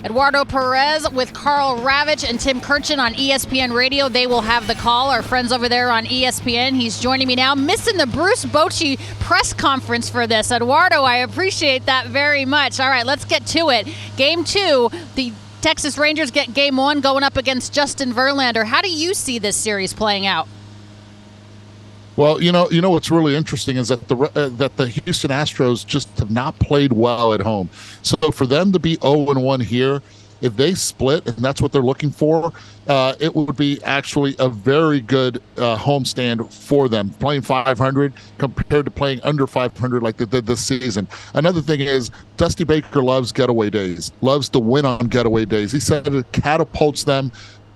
Eduardo Perez with Carl Ravitch and Tim Kirchin on ESPN Radio. They will have the call. Our friends over there on ESPN. He's joining me now, missing the Bruce Bochy press conference for this. Eduardo, I appreciate that very much. All right, let's get to it. Game 2, the Texas Rangers get Game 1 going up against Justin Verlander. How do you see this series playing out? Well, you know what's really interesting is that the Houston Astros just have not played well at home. So for them to be 0-1 here, if they split, and that's what they're looking for, it would be actually a very good homestand for them, playing 500 compared to playing under 500 like they did this season. Another thing is Dusty Baker loves getaway days, loves to win on getaway days. He said it catapults them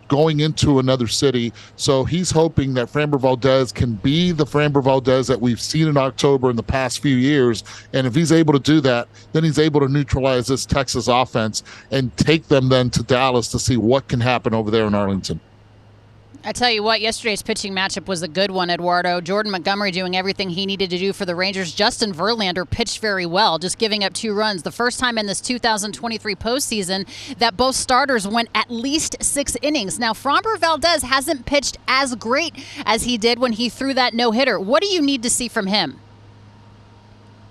going into another city. So he's hoping that Framber Valdez can be the Framber Valdez that we've seen in October in the past few years. And if he's able to do that, then he's able to neutralize this Texas offense and take them then to Dallas to see what can happen over there in Arlington. I tell you what, yesterday's pitching matchup was a good one, Eduardo. Jordan Montgomery doing everything he needed to do for the Rangers. Justin Verlander pitched very well, just giving up 2 runs. The first time in this 2023 postseason that both starters went at least 6 innings. Now, Framber Valdez hasn't pitched as great as he did when he threw that no-hitter. What do you need to see from him?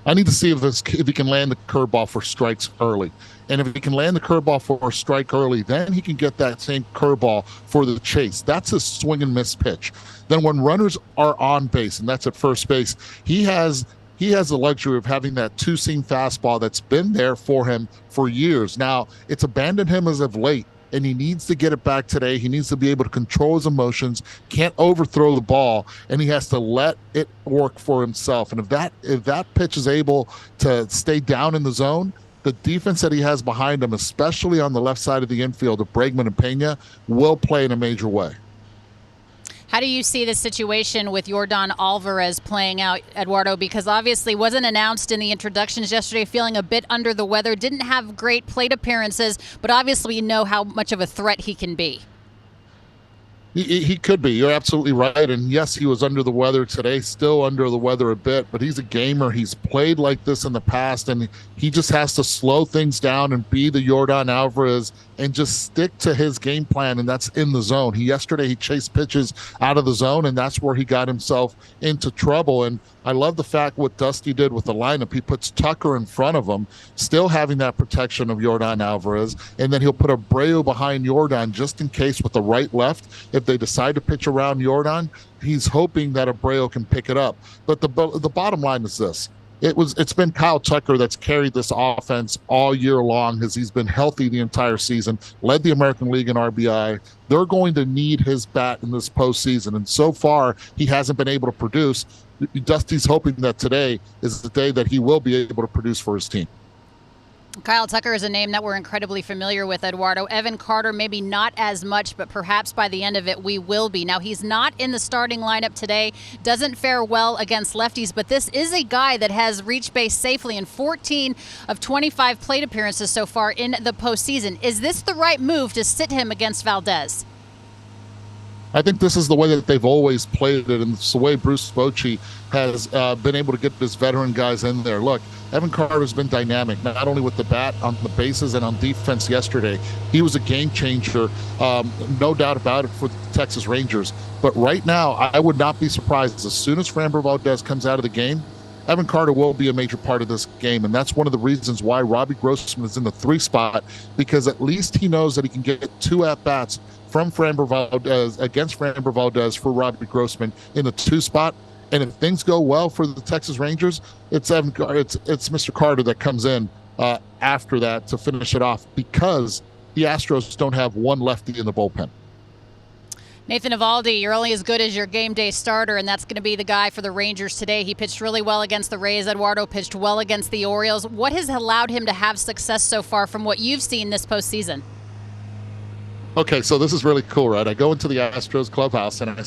I need to see if he can land the curveball for strikes early. And if he can land the curveball for a strike early, then he can get that same curveball for the chase. That's a swing and miss pitch. Then when runners are on base, and that's at first base, he has the luxury of having that 2-seam fastball that's been there for him for years. Now, it's abandoned him as of late, and he needs to get it back today. He needs to be able to control his emotions, can't overthrow the ball, and he has to let it work for himself. And if that pitch is able to stay down in the zone, the defense that he has behind him, especially on the left side of the infield of Bregman and Pena, will play in a major way. How do you see the situation with Yordan Alvarez playing out, Eduardo? Because obviously wasn't announced in the introductions yesterday, feeling a bit under the weather, didn't have great plate appearances, but obviously you know how much of a threat he can be. He could be. You're absolutely right. And yes, he was under the weather today, still under the weather a bit, but he's a gamer. He's played like this in the past, and he just has to slow things down and be the Yordan Alvarez and just stick to his game plan, and that's in the zone. Yesterday he chased pitches out of the zone, and that's where he got himself into trouble. And I love the fact what Dusty did with the lineup. He puts Tucker in front of him, still having that protection of Yordan Alvarez, and then he'll put Abreu behind Yordan just in case with the right-left. If they decide to pitch around Yordan, he's hoping that Abreu can pick it up. But the bottom line is this. It's been Kyle Tucker that's carried this offense all year long as he's been healthy the entire season, led the American League in RBI. They're going to need his bat in this postseason, and so far he hasn't been able to produce. Dusty's hoping that today is the day that he will be able to produce for his team. Kyle Tucker is a name that we're incredibly familiar with, Eduardo. Evan Carter, maybe not as much, but perhaps by the end of it, we will be. Now, he's not in the starting lineup today, doesn't fare well against lefties, but this is a guy that has reached base safely in 14 of 25 plate appearances so far in the postseason. Is this the right move to sit him against Valdez? I think this is the way that they've always played it, and it's the way Bruce Bochy has been able to get his veteran guys in there. Look, Evan Carter's been dynamic, not only with the bat on the bases and on defense yesterday. He was a game changer, no doubt about it, for the Texas Rangers. But right now, I would not be surprised as soon as Framber Valdez comes out of the game, Evan Carter will be a major part of this game, and that's one of the reasons why Robbie Grossman is in the 3 spot, because at least he knows that he can get 2 at-bats from Framber Valdez against Framber Valdez for Robbie Grossman in the 2 spot. And if things go well for the Texas Rangers, it's Mr. Carter that comes in after that to finish it off, because the Astros don't have one lefty in the bullpen. Nathan Eovaldi, you're only as good as your game day starter, and that's going to be the guy for the Rangers today. He pitched really well against the Rays. Eduardo pitched well against the Orioles. What has allowed him to have success so far from what you've seen this postseason? Okay, so this is really cool, right? I go into the Astros clubhouse and I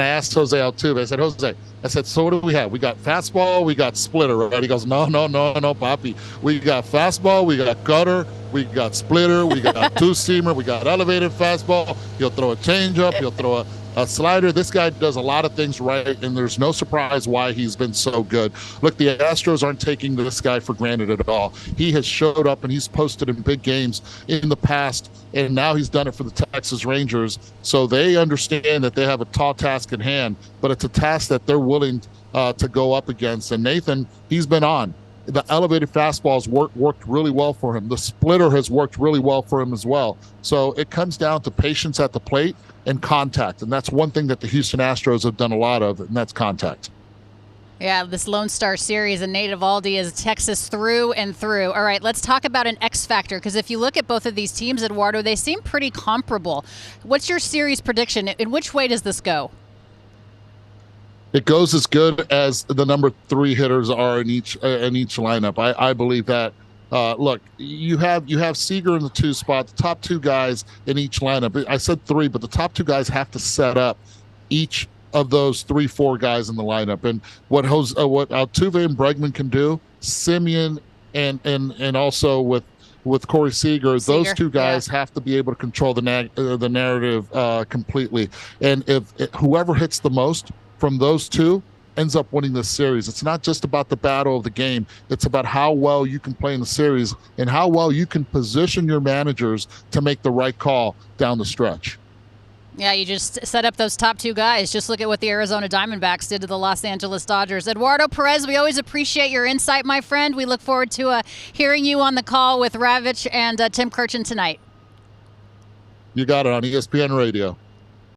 asked Jose Altuve, I said, Jose, so what do we have? We got fastball, we got splitter, right? He goes, no, Papi. We got fastball, we got gutter, we got splitter, we got 2-seamer, we got elevated fastball. He'll throw a changeup, he'll throw Slider, this guy does a lot of things right, and there's no surprise why he's been so good. Look, the Astros aren't taking this guy for granted at all. He has showed up and he's posted in big games in the past, and now he's done it for the Texas Rangers. So they understand that they have a tall task at hand, but it's a task that they're willing to go up against. And Nathan, he's been on. The elevated fastballs worked really well for him. The splitter has worked really well for him as well. So it comes down to patience at the plate and contact. And that's one thing that the Houston Astros have done a lot of, and that's contact. Yeah, this Lone Star Series and Nate Eovaldi is Texas through and through. All right, let's talk about an X factor, because if you look at both of these teams, Eduardo, they seem pretty comparable. What's your series prediction? In which way does this go? It goes as good as the number 3 hitters are in each lineup. I believe that. Look, you have Seager in the 2 spot, the top 2 guys in each lineup. I said 3, but the top 2 guys have to set up each of those 3-4 guys in the lineup. And what Altuve and Bregman can do, Simeon and also with Corey Seager, those 2 guys have to be able to control the narrative completely. And if whoever hits the most from those 2 ends up winning this series. It's not just about the battle of the game. It's about how well you can play in the series and how well you can position your managers to make the right call down the stretch. Yeah, you just set up those top 2 guys. Just look at what the Arizona Diamondbacks did to the Los Angeles Dodgers. Eduardo Perez, we always appreciate your insight, my friend. We look forward to hearing you on the call with Ravitch and Tim Kirchin tonight. You got it on ESPN Radio.